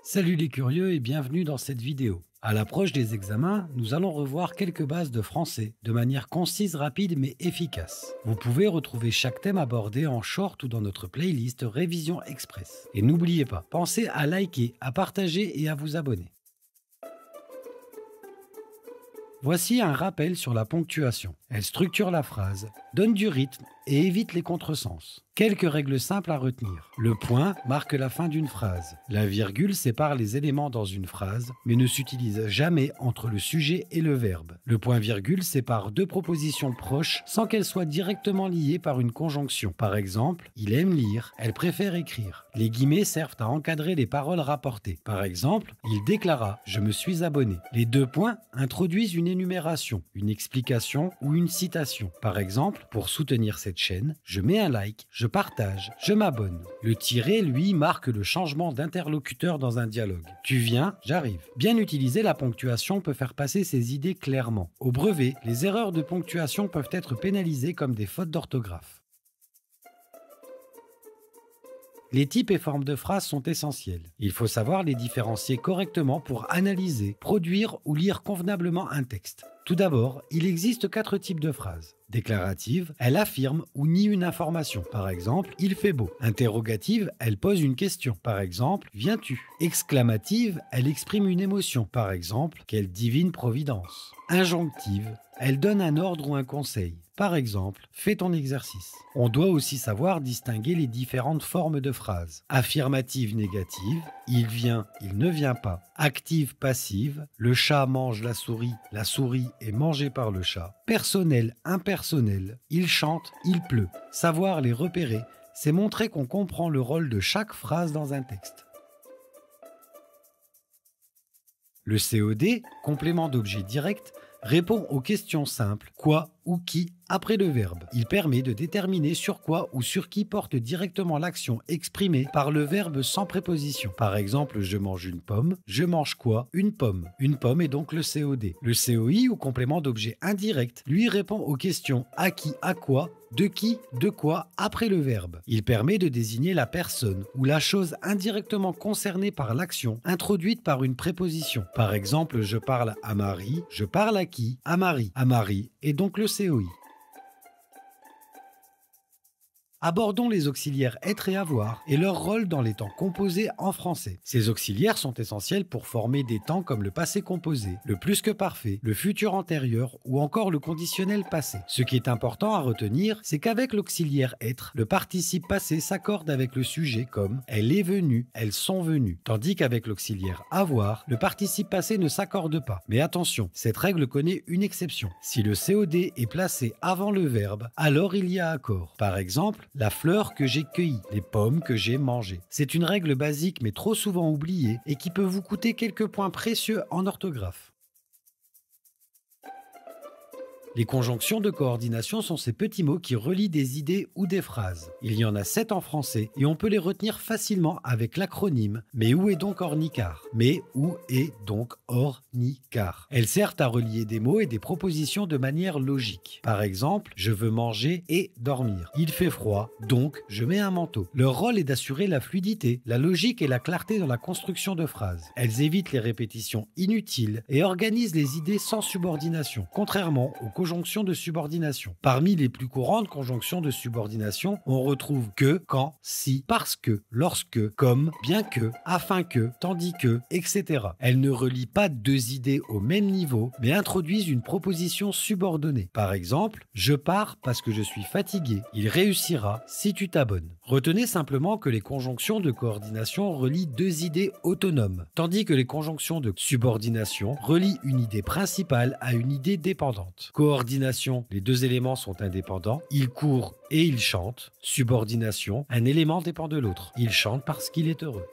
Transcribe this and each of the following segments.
Salut les curieux et bienvenue dans cette vidéo. À l'approche des examens, nous allons revoir quelques bases de français de manière concise, rapide mais efficace. Vous pouvez retrouver chaque thème abordé en short ou dans notre playlist Révision Express. Et n'oubliez pas, pensez à liker, à partager et à vous abonner. Voici un rappel sur la ponctuation. Elle structure la phrase, donne du rythme et évite les contresens. Quelques règles simples à retenir. Le point marque la fin d'une phrase. La virgule sépare les éléments dans une phrase, mais ne s'utilise jamais entre le sujet et le verbe. Le point-virgule sépare deux propositions proches sans qu'elles soient directement liées par une conjonction. Par exemple, il aime lire, elle préfère écrire. Les guillemets servent à encadrer les paroles rapportées. Par exemple, il déclara « Je me suis abonné ». Les deux points introduisent une énumération, une explication ou une citation. Par exemple, pour soutenir cette chaîne, je mets un like, je partage, je m'abonne. Le tiret, lui, marque le changement d'interlocuteur dans un dialogue. Tu viens, j'arrive. Bien utiliser la ponctuation peut faire passer ses idées clairement. Au brevet, les erreurs de ponctuation peuvent être pénalisées comme des fautes d'orthographe. Les types et formes de phrases sont essentiels. Il faut savoir les différencier correctement pour analyser, produire ou lire convenablement un texte. Tout d'abord, il existe 4 types de phrases. Déclarative, elle affirme ou nie une information. Par exemple, il fait beau. Interrogative, elle pose une question. Par exemple, viens-tu? Exclamative, elle exprime une émotion. Par exemple, quelle divine providence. Injonctive, elle donne un ordre ou un conseil. Par exemple, fais ton exercice. On doit aussi savoir distinguer les différentes formes de phrases. Affirmative, négative, il vient, il ne vient pas. Active, passive, le chat mange la souris est mangée par le chat. Personnel, impersonnel, il chante, il pleut. Savoir les repérer, c'est montrer qu'on comprend le rôle de chaque phrase dans un texte. Le COD, complément d'objet direct, répond aux questions simples « quoi » ou « qui » après le verbe. Il permet de déterminer sur quoi ou sur qui porte directement l'action exprimée par le verbe sans préposition. Par exemple, je mange une pomme, je mange quoi? Une pomme. Une pomme est donc le COD. Le COI ou complément d'objet indirect, lui répond aux questions à qui, à quoi, de qui, de quoi après le verbe. Il permet de désigner la personne ou la chose indirectement concernée par l'action introduite par une préposition. Par exemple, je parle à Marie, je parle à qui? À Marie. À Marie est donc le COI. Abordons les auxiliaires être et avoir et leur rôle dans les temps composés en français. Ces auxiliaires sont essentiels pour former des temps comme le passé composé, le plus que parfait, le futur antérieur ou encore le conditionnel passé. Ce qui est important à retenir, c'est qu'avec l'auxiliaire être, le participe passé s'accorde avec le sujet comme « elle est venue »,« elles sont venues », tandis qu'avec l'auxiliaire avoir, le participe passé ne s'accorde pas. Mais attention, cette règle connaît une exception. Si le COD est placé avant le verbe, alors il y a accord. Par exemple, la fleur que j'ai cueillie, les pommes que j'ai mangées. C'est une règle basique mais trop souvent oubliée et qui peut vous coûter quelques points précieux en orthographe. Les conjonctions de coordination sont ces petits mots qui relient des idées ou des phrases. Il y en a 7 en français et on peut les retenir facilement avec l'acronyme « Mais où est donc ornicar ?» Mais où est donc ornicar? Elles servent à relier des mots et des propositions de manière logique. Par exemple, je veux manger et dormir. Il fait froid, donc je mets un manteau. Leur rôle est d'assurer la fluidité, la logique et la clarté dans la construction de phrases. Elles évitent les répétitions inutiles et organisent les idées sans subordination, contrairement aux conjonctions de subordination. Parmi les plus courantes conjonctions de subordination, on retrouve que, quand, si, parce que, lorsque, comme, bien que, afin que, tandis que, etc. Elles ne relient pas deux idées au même niveau, mais introduisent une proposition subordonnée. Par exemple, je pars parce que je suis fatigué. Il réussira si tu t'abonnes. Retenez simplement que les conjonctions de coordination relient deux idées autonomes, tandis que les conjonctions de subordination relient une idée principale à une idée dépendante. Coordination, les deux éléments sont indépendants. Il court et il chante. Subordination, un élément dépend de l'autre. Il chante parce qu'il est heureux.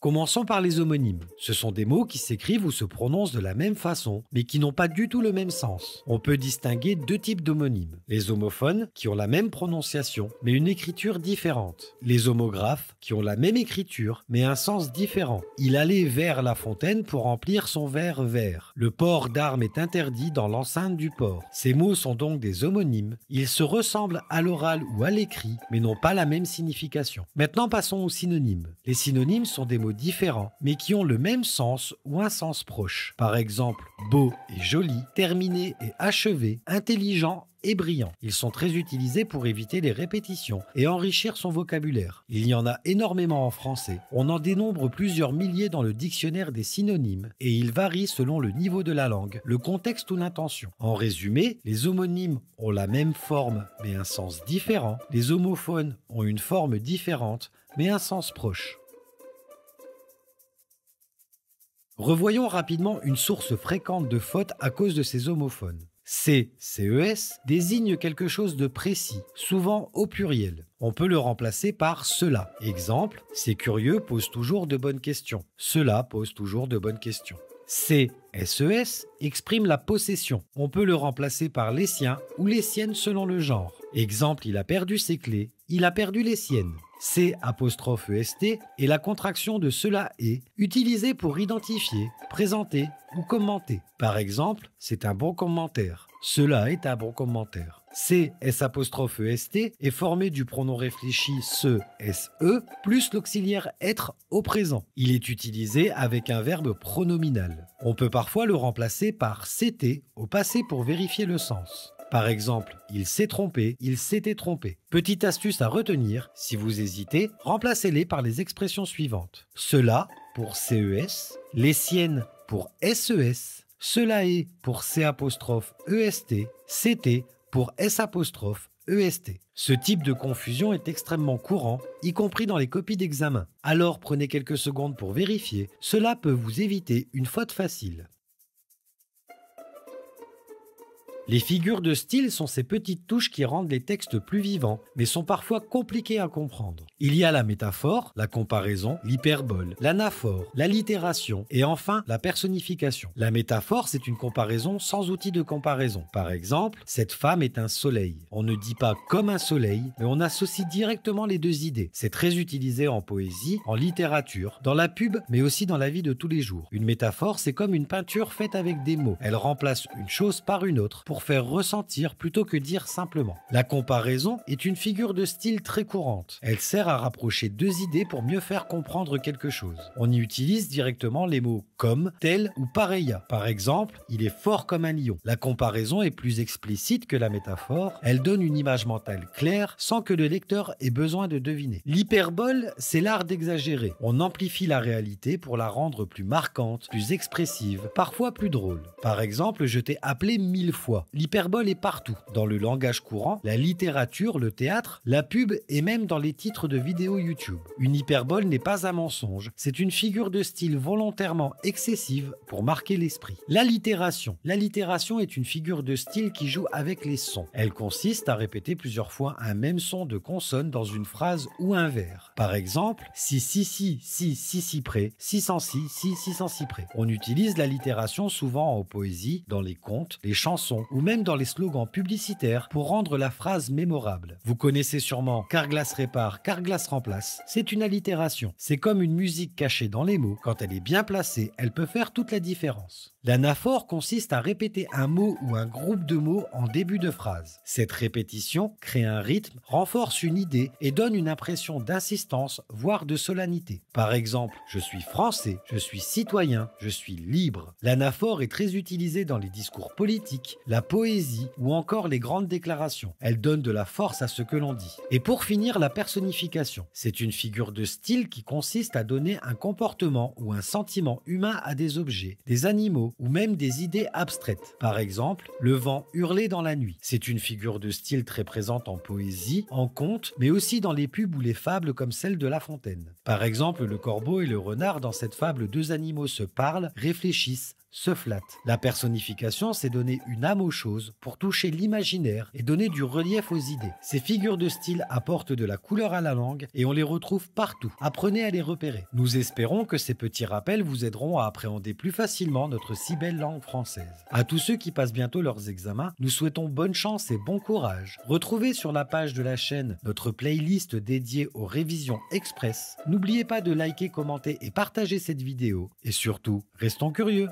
Commençons par les homonymes. Ce sont des mots qui s'écrivent ou se prononcent de la même façon, mais qui n'ont pas du tout le même sens. On peut distinguer deux types d'homonymes. Les homophones, qui ont la même prononciation, mais une écriture différente. Les homographes, qui ont la même écriture, mais un sens différent. Il allait vers la fontaine pour remplir son verre vert. Le port d'armes est interdit dans l'enceinte du port. Ces mots sont donc des homonymes. Ils se ressemblent à l'oral ou à l'écrit, mais n'ont pas la même signification. Maintenant, passons aux synonymes. Les synonymes sont des mots différents, mais qui ont le même sens ou un sens proche. Par exemple, beau et joli, terminé et achevé, intelligent et brillant. Ils sont très utilisés pour éviter les répétitions et enrichir son vocabulaire. Il y en a énormément en français. On en dénombre plusieurs milliers dans le dictionnaire des synonymes et ils varient selon le niveau de la langue, le contexte ou l'intention. En résumé, les homonymes ont la même forme mais un sens différent. Les homophones ont une forme différente mais un sens proche. Revoyons rapidement une source fréquente de fautes à cause de ces homophones. CES désigne quelque chose de précis, souvent au pluriel. On peut le remplacer par cela. Exemple, ces curieux posent toujours de bonnes questions. Cela pose toujours de bonnes questions. CSES exprime la possession. On peut le remplacer par les siens ou les siennes selon le genre. Exemple, il a perdu ses clés, il a perdu les siennes. C''EST est la contraction de cela est, utilisée pour identifier, présenter ou commenter. Par exemple, c'est un bon commentaire. Cela est un bon commentaire. C''EST est formé du pronom réfléchi se plus l'auxiliaire être au présent. Il est utilisé avec un verbe pronominal. On peut parfois le remplacer par ct au passé pour vérifier le sens. Par exemple, il s'est trompé, il s'était trompé. Petite astuce à retenir, si vous hésitez, remplacez-les par les expressions suivantes. Cela pour CES, les siennes pour SES, cela est pour C''EST, c'était pour S''EST. Ce type de confusion est extrêmement courant, y compris dans les copies d'examen. Alors prenez quelques secondes pour vérifier, cela peut vous éviter une faute facile. Les figures de style sont ces petites touches qui rendent les textes plus vivants, mais sont parfois compliqués à comprendre. Il y a la métaphore, la comparaison, l'hyperbole, l'anaphore, l'allitération et enfin la personnification. La métaphore, c'est une comparaison sans outil de comparaison. Par exemple, cette femme est un soleil. On ne dit pas comme un soleil, mais on associe directement les deux idées. C'est très utilisé en poésie, en littérature, dans la pub, mais aussi dans la vie de tous les jours. Une métaphore, c'est comme une peinture faite avec des mots. Elle remplace une chose par une autre pour faire ressentir plutôt que dire simplement. La comparaison est une figure de style très courante. Elle sert à rapprocher deux idées pour mieux faire comprendre quelque chose. On y utilise directement les mots comme, tel ou pareil. Par exemple, il est fort comme un lion. La comparaison est plus explicite que la métaphore. Elle donne une image mentale claire sans que le lecteur ait besoin de deviner. L'hyperbole, c'est l'art d'exagérer. On amplifie la réalité pour la rendre plus marquante, plus expressive, parfois plus drôle. Par exemple, je t'ai appelé 1000 fois. L'hyperbole est partout, dans le langage courant, la littérature, le théâtre, la pub et même dans les titres de vidéos YouTube. Une hyperbole n'est pas un mensonge, c'est une figure de style volontairement excessive pour marquer l'esprit. L'allitération. L'allitération est une figure de style qui joue avec les sons. Elle consiste à répéter plusieurs fois un même son de consonne dans une phrase ou un vers. Par exemple, si près, 606 près. On utilise l'allitération souvent en poésie, dans les contes, les chansons ou même dans les slogans publicitaires pour rendre la phrase mémorable. Vous connaissez sûrement Carglass répare, Carglass remplace. C'est une allitération. C'est comme une musique cachée dans les mots. Quand elle est bien placée, elle peut faire toute la différence. L'anaphore consiste à répéter un mot ou un groupe de mots en début de phrase. Cette répétition crée un rythme, renforce une idée et donne une impression d'insistance, voire de solennité. Par exemple, je suis français, je suis citoyen, je suis libre. L'anaphore est très utilisée dans les discours politiques, la poésie ou encore les grandes déclarations. Elle donne de la force à ce que l'on dit. Et pour finir, la personnification. C'est une figure de style qui consiste à donner un comportement ou un sentiment humain à des objets, des animaux ou même des idées abstraites. Par exemple, le vent hurlait dans la nuit. C'est une figure de style très présente en poésie, en conte, mais aussi dans les pubs ou les fables comme celle de La Fontaine. Par exemple, le corbeau et le renard dans cette fable, deux animaux se parlent, réfléchissent, se flatte. La personnification, c'est donner une âme aux choses pour toucher l'imaginaire et donner du relief aux idées. Ces figures de style apportent de la couleur à la langue et on les retrouve partout. Apprenez à les repérer. Nous espérons que ces petits rappels vous aideront à appréhender plus facilement notre si belle langue française. À tous ceux qui passent bientôt leurs examens, nous souhaitons bonne chance et bon courage. Retrouvez sur la page de la chaîne notre playlist dédiée aux révisions express. N'oubliez pas de liker, commenter et partager cette vidéo. Et surtout, restons curieux.